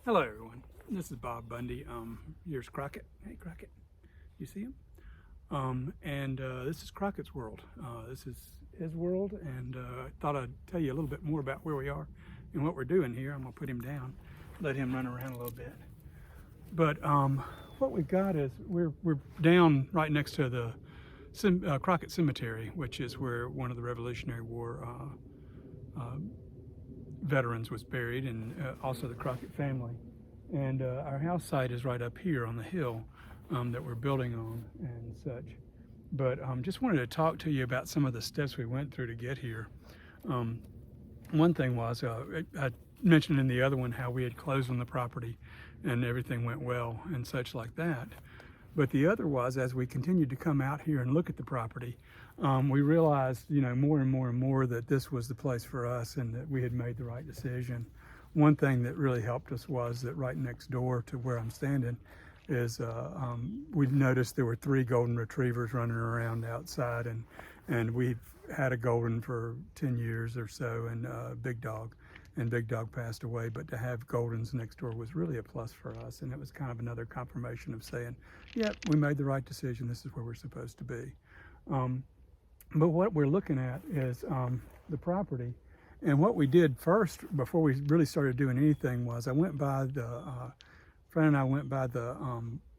Hello everyone, this is Bob Bundy. Here's Crockett. Hey Crockett, you see him? This is Crockett's world. This is his world, and I thought I'd tell you a little bit more about where we are and what we're doing here. I'm gonna put him down, let him run around a little bit. But what we've got is we're down right next to the Crockett Cemetery, which is where one of the Revolutionary War veterans was buried, and also the Crockett family. And our house site is right up here on the hill that we're building on and such. But just wanted to talk to you about some of the steps we went through to get here. One thing was, I mentioned in the other one how we had closed on the property and everything went well and such like that. But the other was, as we continued to come out here and look at the property, we realized, more and more that this was the place for us and that we had made the right decision. One thing that really helped us was that right next door to where I'm standing is we noticed there were 3 golden retrievers running around outside, and we've had a golden for 10 years or so, and Big Dog passed away, but to have goldens next door was really a plus for us, and it was kind of another confirmation of saying, yep, we made the right decision, this is where we're supposed to be. But what we're looking at is the property. And what we did first, before we really started doing anything, was I went by Fran and I went by the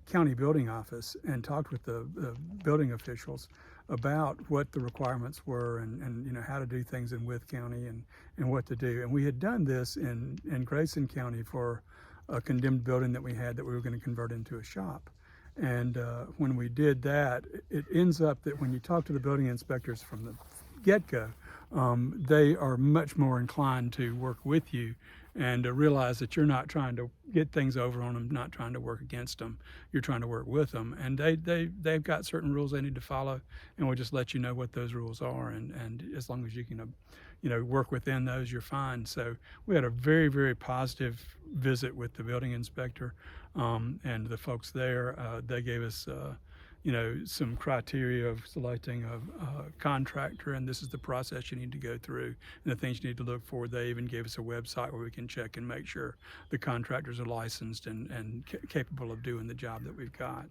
county building office and talked with the building officials about what the requirements were and how to do things in Wythe County and what to do. And we had done this in Grayson County for a condemned building that we had that we were going to convert into a shop. And when we did that, it ends up that when you talk to the building inspectors from the get-go, they are much more inclined to work with you and to realize that you're not trying to get things over on them, not trying to work against them. You're trying to work with them, and they've got certain rules they need to follow, and we'll just let you know what those rules are, and as long as you can work within those, you're fine. So we had a very, very positive visit with the building inspector and the folks there. They gave us some criteria of selecting a contractor, and this is the process you need to go through and the things you need to look for. They even gave us a website where we can check and make sure the contractors are licensed and capable of doing the job that we've got.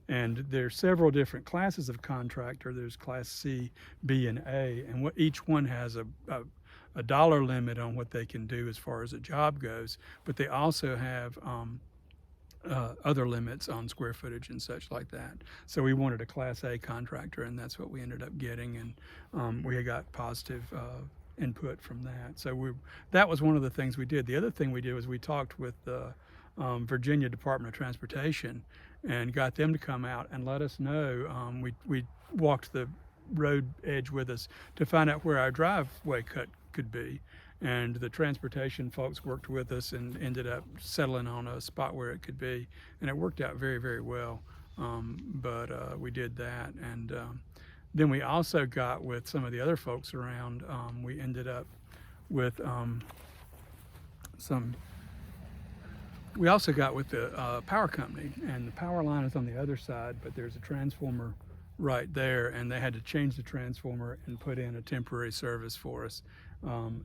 And there's several different classes of contractor. There's class C, B, and A, and each one has a dollar limit on what they can do as far as a job goes, but they also have other limits on square footage and such like that. So we wanted a Class A contractor, and that's what we ended up getting, and we got positive input from that. So that was one of the things we did. The other thing we did was we talked with the Virginia Department of Transportation and got them to come out and let us know. We walked the road edge with us to find out where our driveway cut could be. And the transportation folks worked with us and ended up settling on a spot where it could be, and it worked out very, very well. But we did that, and then we also got with some of the other folks around. We ended up with we also got with the power company, and the power line is on the other side, but there's a transformer right there, and they had to change the transformer and put in a temporary service for us.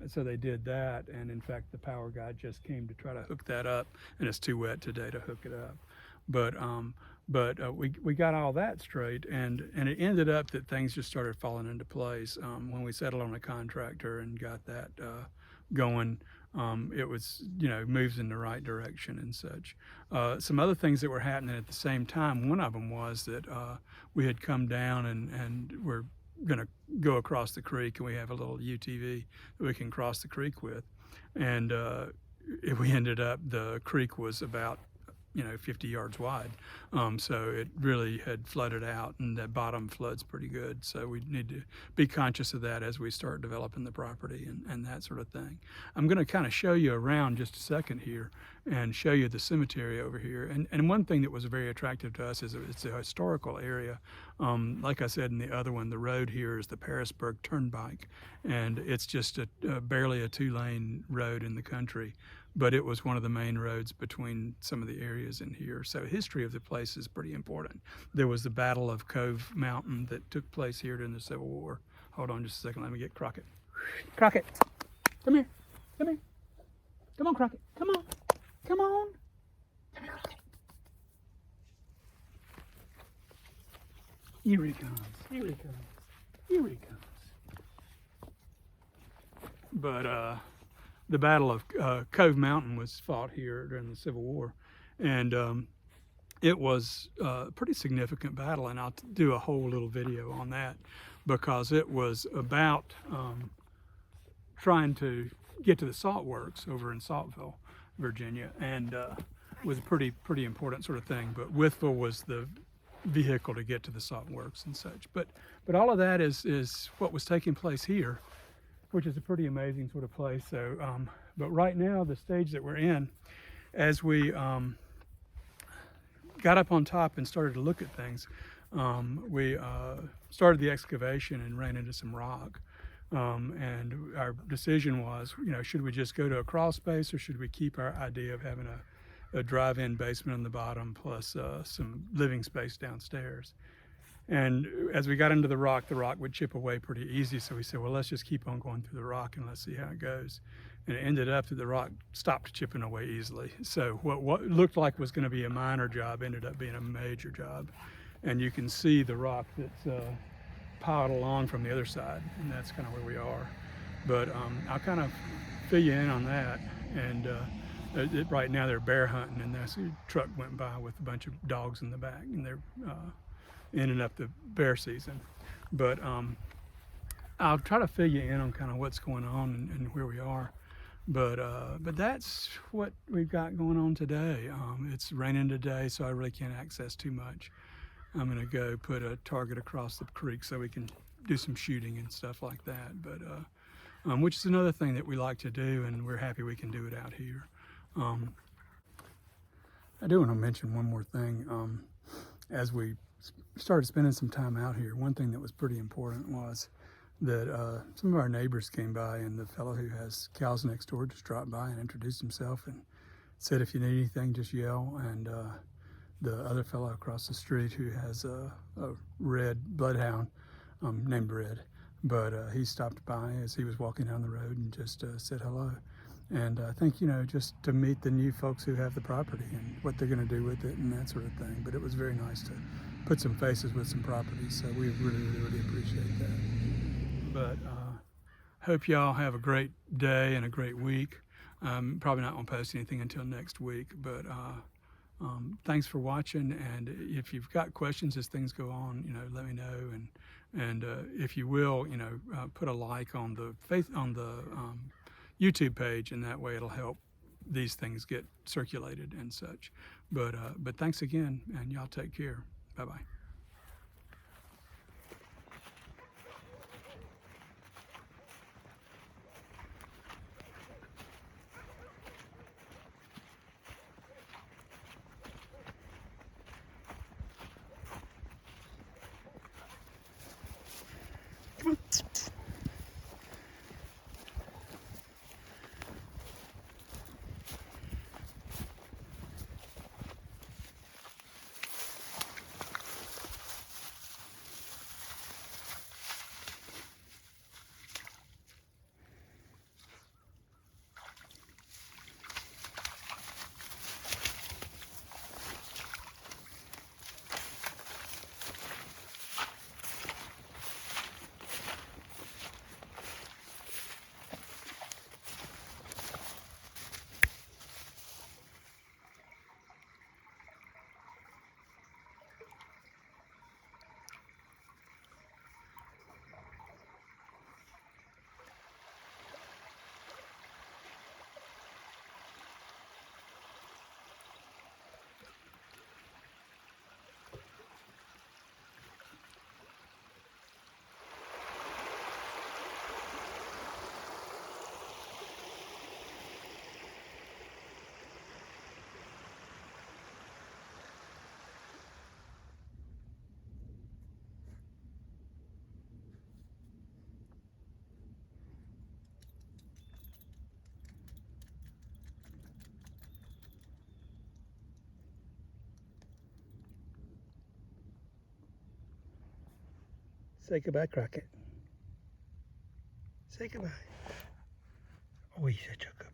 So they did that, and in fact the power guy just came to try to hook that up, and it's too wet today to hook it up. But we got all that straight, and it ended up that things just started falling into place when we settled on a contractor and got that going. It was, moves in the right direction and such. Some other things that were happening at the same time, one of them was that we had come down and we're going to go across the creek, and we have a little UTV that we can cross the creek with. And we ended up, the creek was about 50 yards wide. So it really had flooded out, and the bottom floods pretty good. So we need to be conscious of that as we start developing the property and that sort of thing. I'm going to kind of show you around just a second here and show you the cemetery over here. And one thing that was very attractive to us is it's a historical area. Like I said in the other one, the road here is the Parisburg Turnpike, and it's just barely a 2-lane road in the country. But it was one of the main roads between some of the areas in here. So history of the place is pretty important. There was the Battle of Cove Mountain that took place here during the Civil War. Hold on just a second, let me get Crockett. Crockett, come here, come here. Come on, Crockett, come on, come on. Here he comes. Here he comes. Here he comes. But the Battle of Cove Mountain was fought here during the Civil War, and it was a pretty significant battle, and I'll do a whole little video on that because it was about trying to get to the salt works over in Saltville, Virginia, and was a pretty important sort of thing. But Wytheville was the vehicle to get to the salt works and such. But all of that is what was taking place here, which is a pretty amazing sort of place. So, but right now, the stage that we're in, as we got up on top and started to look at things, we started the excavation and ran into some rock. And our decision was, should we just go to a crawl space, or should we keep our idea of having a drive-in basement on the bottom plus some living space downstairs? And as we got into the rock would chip away pretty easy. So we said, well, let's just keep on going through the rock and let's see how it goes. And it ended up that the rock stopped chipping away easily. So what looked like was going to be a minor job ended up being a major job. And you can see the rock that's piled along from the other side, and that's kind of where we are. But I'll kind of fill you in on that. And right now they're bear hunting, and that's a truck went by with a bunch of dogs in the back, and they're ending up the bear season. But I'll try to fill you in on kind of what's going on and where we are. But that's what we've got going on today. It's raining today, so I really can't access too much. I'm going to go put a target across the creek so we can do some shooting and stuff like that. But which is another thing that we like to do, and we're happy we can do it out here. I do want to mention one more thing. As we started spending some time out here, one thing that was pretty important was that some of our neighbors came by, and the fellow who has cows next door just dropped by and introduced himself and said, if you need anything, just yell. And the other fellow across the street who has a red bloodhound named Red, but he stopped by as he was walking down the road and just said hello. And I think, just to meet the new folks who have the property and what they're going to do with it and that sort of thing. But it was very nice to put some faces with some property, so we really appreciate that. But hope y'all have a great day and a great week. Probably not going to post anything until next week, but thanks for watching. And if you've got questions as things go on, let me know. And if you will, put a like on the YouTube page, and that way it'll help these things get circulated and such. But thanks again, and y'all take care. Bye-bye. Come on. Say goodbye, Crockett. Say goodbye. Oh, he's such a good